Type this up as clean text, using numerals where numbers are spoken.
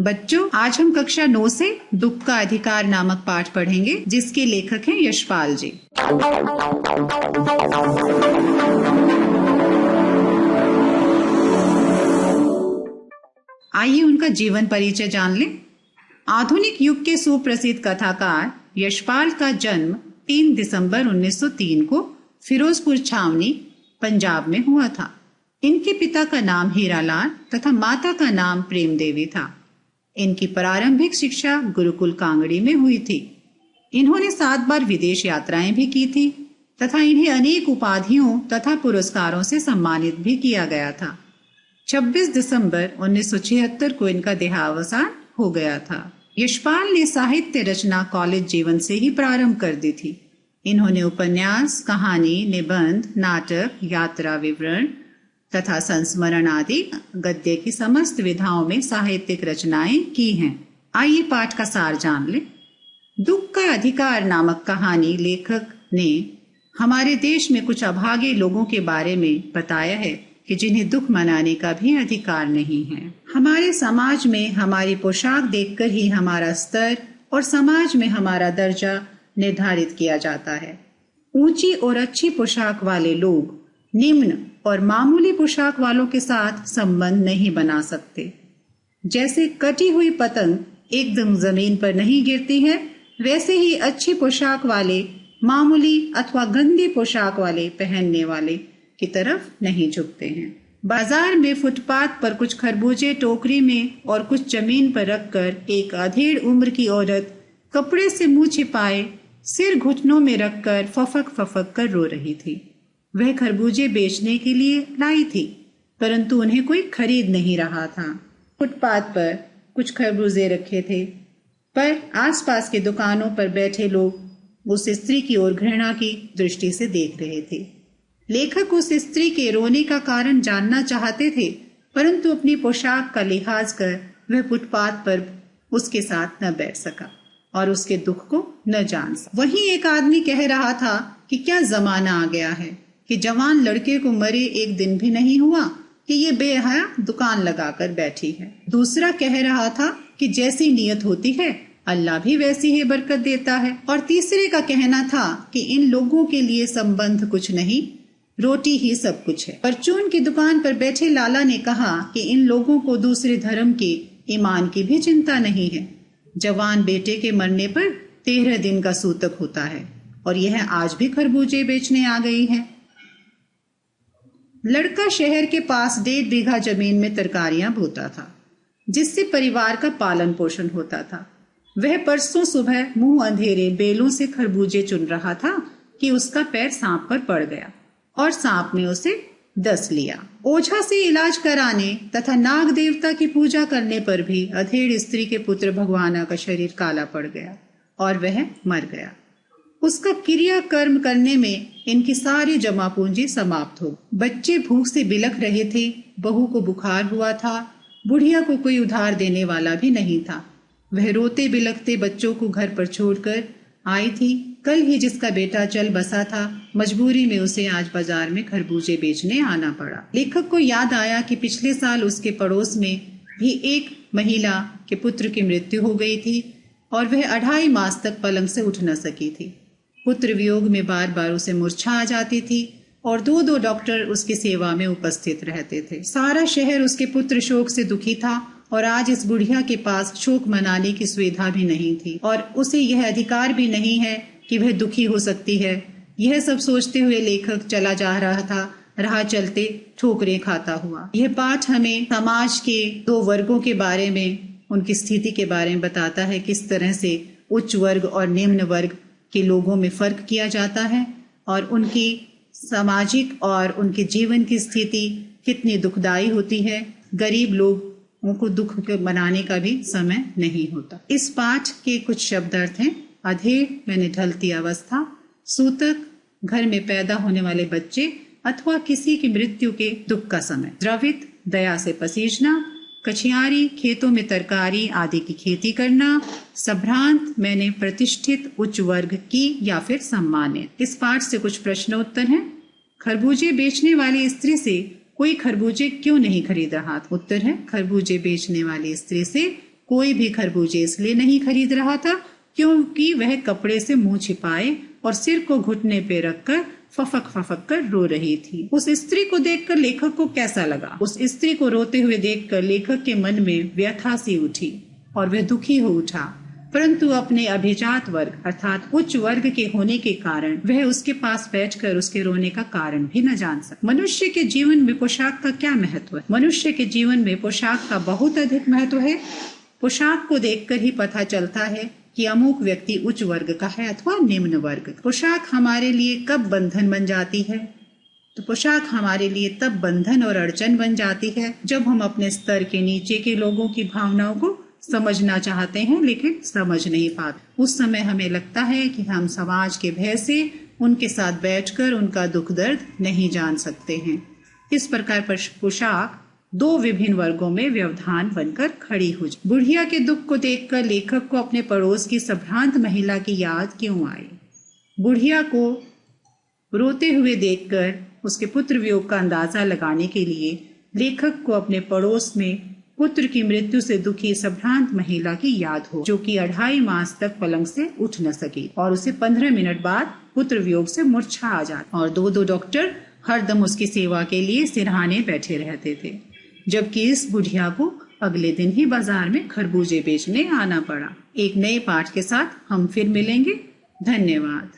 बच्चों, आज हम कक्षा 9 से दुख का अधिकार नामक पाठ पढ़ेंगे, जिसके लेखक हैं यशपाल जी। आइए उनका जीवन परिचय जान लें। आधुनिक युग के सुप्रसिद्ध कथाकार यशपाल का जन्म 3 दिसंबर 1903 को फिरोजपुर छावनी, पंजाब में हुआ था। इनके पिता का नाम हीरालाल तथा माता का नाम प्रेम देवी था। इनकी प्रारंभिक शिक्षा गुरुकुल कांगड़ी में हुई थी। इन्होंने 7 बार विदेश यात्राएं भी की थी तथा इन्हें अनेक उपाधियों तथा पुरस्कारों से सम्मानित भी किया गया था। 26 दिसंबर 1976 को इनका देहावसान हो गया था। यशपाल ने साहित्य रचना कॉलेज जीवन से ही प्रारंभ कर दी थी। इन्होंने उपन्यास, कहानी, निबंध, नाटक, यात्रा विवरण तथा संस्मरण आदि गद्य की समस्त विधाओं में साहित्यिक रचनाएं की हैं। आइए पाठ का सार जान लें। दुख का अधिकार नामक कहानी लेखक ने हमारे देश में कुछ अभागे लोगों के बारे में बताया है कि जिन्हें दुख मनाने का भी अधिकार नहीं है। हमारे समाज में हमारी पोशाक देखकर ही हमारा स्तर और समाज में हमारा दर्जा निर्धारित किया जाता है। ऊंची और अच्छी पोशाक वाले लोग निम्न और मामूली पोशाक वालों के साथ संबंध नहीं बना सकते। जैसे कटी हुई पतंग एकदम जमीन पर नहीं गिरती है, वैसे ही अच्छी पोशाक वाले मामूली अथवा गंदी पोशाक वाले पहनने वाले की तरफ नहीं झुकते हैं। बाजार में फुटपाथ पर कुछ खरबूजे टोकरी में और कुछ जमीन पर रखकर एक अधेड़ उम्र की औरत कपड़े से मुंह छिपाए सिर घुटनों में रखकर फफक फफक कर रो रही थी। वह खरबूजे बेचने के लिए लाई थी, परंतु उन्हें कोई खरीद नहीं रहा था। फुटपाथ पर कुछ खरबूजे रखे थे, पर आसपास के दुकानों पर बैठे लोग उस स्त्री की ओर घृणा की दृष्टि से देख रहे थे। लेखक उस स्त्री के रोने का कारण जानना चाहते थे, परंतु अपनी पोशाक का लिहाज कर वह फुटपाथ पर उसके साथ न बैठ सका और उसके दुख को न जान सका। वहीं एक आदमी कह रहा था कि क्या जमाना आ गया है कि जवान लड़के को मरे 1 दिन भी नहीं हुआ कि ये बेहया दुकान लगाकर बैठी है। दूसरा कह रहा था कि जैसी नियत होती है अल्लाह भी वैसी ही बरकत देता है। और तीसरे का कहना था कि इन लोगों के लिए संबंध कुछ नहीं, रोटी ही सब कुछ है। परचून की दुकान पर बैठे लाला ने कहा कि इन लोगों को दूसरे धर्म के ईमान की भी चिंता नहीं है। जवान बेटे के मरने पर 13 दिन का सूतक होता है और यह आज भी खरबूजे बेचने आ गई है। लड़का शहर के पास 1.5 बीघा जमीन में तरकारियां बोता था, जिससे परिवार का पालन पोषण होता था। वह परसों सुबह मुंह अंधेरे बेलों से खरबूजे चुन रहा था कि उसका पैर सांप पर पड़ गया और सांप ने उसे डस लिया। ओझा से इलाज कराने तथा नाग देवता की पूजा करने पर भी अधेड़ स्त्री के पुत्र भगवाना का शरीर काला पड़ गया और वह मर गया। उसका क्रिया कर्म करने में इनकी सारी जमा पूंजी समाप्त हो। बच्चे भूख से बिलख रहे थे, बहू को बुखार हुआ था, बुढ़िया को कोई उधार देने वाला भी नहीं था। वह रोते बिलखते बच्चों को घर पर छोड़कर आई थी। कल ही जिसका बेटा चल बसा था, मजबूरी में उसे आज बाजार में खरबूजे बेचने आना पड़ा। लेखक को याद आया कि पिछले साल उसके पड़ोस में भी एक महिला के पुत्र की मृत्यु हो गई थी और वह 2.5 मास तक पलंग से उठ न सकी थी। पुत्र वियोग में बार बार उसे मूर्छा आ जाती थी और 2 डॉक्टर उसकी सेवा में उपस्थित रहते थे। सारा शहर उसके पुत्र शोक से दुखी था और आज इस बुढ़िया के पास शोक मनाने की सुविधा भी नहीं थी और उसे यह अधिकार भी नहीं है कि वह दुखी हो सकती है। यह सब सोचते हुए लेखक चला जा रहा था, राह चलते ठोकरें खाता हुआ। यह पाठ हमें समाज के 2 वर्गों के बारे में, उनकी स्थिति के बारे में बताता है, किस तरह से उच्च वर्ग और निम्न वर्ग के लोगों में फर्क किया जाता है और उनकी सामाजिक और उनके जीवन की स्थिति कितनी दुखदायी होती है। गरीब लोगों को दुख मनाने का भी समय नहीं होता। इस पाठ के कुछ शब्द अर्थ हैं। अधेड़ यानी ढलती अवस्था, सूतक घर में पैदा होने वाले बच्चे अथवा किसी की मृत्यु के दुख का समय, द्रवित दया से पसीजना, कछियारी खेतों में तरकारी आदि की खेती करना, संभ्रांत मैंने प्रतिष्ठित उच्च वर्ग की या फिर सम्मानित। इस पाठ से कुछ प्रश्नोत्तर हैं। खरबूजे बेचने वाली स्त्री से कोई खरबूजे क्यों नहीं खरीद रहा? उत्तर है, खरबूजे बेचने वाली स्त्री से कोई भी खरबूजे इसलिए नहीं खरीद रहा था क्योंकि वह कपड़े से मुंह छिपाए और सिर को घुटने पे रखकर फफक फफक कर रो रही थी। उस स्त्री को देखकर लेखक को कैसा लगा? उस स्त्री को रोते हुए देखकर लेखक के मन में व्यथा सी उठी और वह दुखी हो उठा, परंतु अपने अभिजात वर्ग अर्थात उच्च वर्ग के होने के कारण वह उसके पास बैठकर उसके रोने का कारण भी न जान सका। मनुष्य के जीवन में पोशाक का क्या महत्व है? मनुष्य के जीवन में पोशाक का बहुत अधिक महत्व है। पोशाक को देखकर ही पता चलता है कि अमुक व्यक्ति उच्च वर्ग का है अथवा निम्न वर्ग। पोशाक हमारे लिए कब बंधन बन जाती है? तो पोशाक हमारे लिए तब बंधन और अड़चन बन जाती है जब हम अपने स्तर के नीचे के लोगों की भावनाओं को समझना चाहते हैं लेकिन समझ नहीं पाते। उस समय हमें लगता है कि हम समाज के भय से उनके साथ बैठकर उनका दुख दर्द नहीं जान सकते हैं। इस प्रकार पोशाक दो विभिन्न वर्गों में व्यवधान बनकर खड़ी हो जाए। बुढ़िया के दुख को देखकर लेखक को अपने पड़ोस की संभ्रांत महिला की याद क्यों आई? बुढ़िया को रोते हुए देखकर उसके पुत्र वियोग का अंदाजा लगाने के लिए लेखक को अपने पड़ोस में पुत्र की मृत्यु से दुखी संभ्रांत महिला की याद हो, जो कि 2.5 मास तक पलंग से उठ न सकी और उसे 15 मिनट बाद पुत्र वियोग से मूर्छा आ जाती और दो डॉक्टर हरदम उसकी सेवा के लिए सिरहाने बैठे रहते थे, जबकि इस बुढ़िया को अगले दिन ही बाजार में खरबूजे बेचने आना पड़ा। एक नए पाठ के साथ हम फिर मिलेंगे। धन्यवाद।